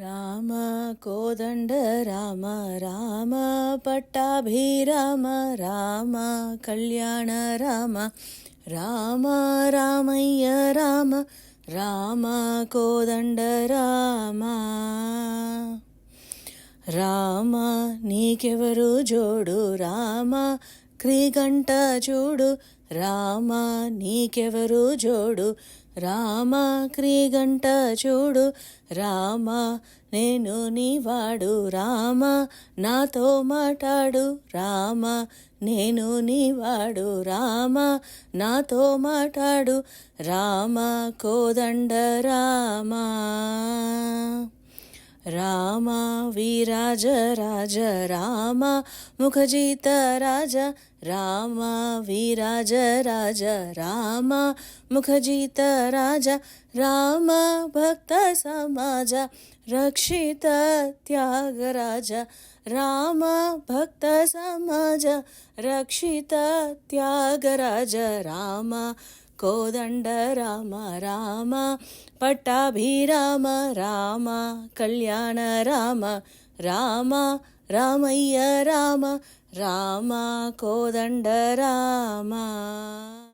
రామ కోదండ రామ రామ పట్టాభిరామ రామ కళ్యాణ రామ రామ రామయ్య రామ రామ కోదండ రామ రామ నీకెవరు జోడు రామ క్రీగంట చూడు రామ నీకెవరు జోడు రామ క్రీగంట చూడు రామ నేను నీవాడు రామ నాతో మాట్లాడు రామ నేను నీవాడు రామ నాతో మాట్లాడు రామ కోదండ రామ రామ వీరాజ రాజ రామ ముఖజిత రాజ రామ వీరాజ రాజ రామ ముఖజిత రాజ రామ భక్త సమాజ రక్షిత త్యాగరాజ రామ భక్త సమాజ రక్షిత త్యాగరాజ రామ కోదండ రామ రామ పట్టాభిరామ రామ కళ్యాణ రామ రామ రామయ్య రామ రామ కోదండ రామ.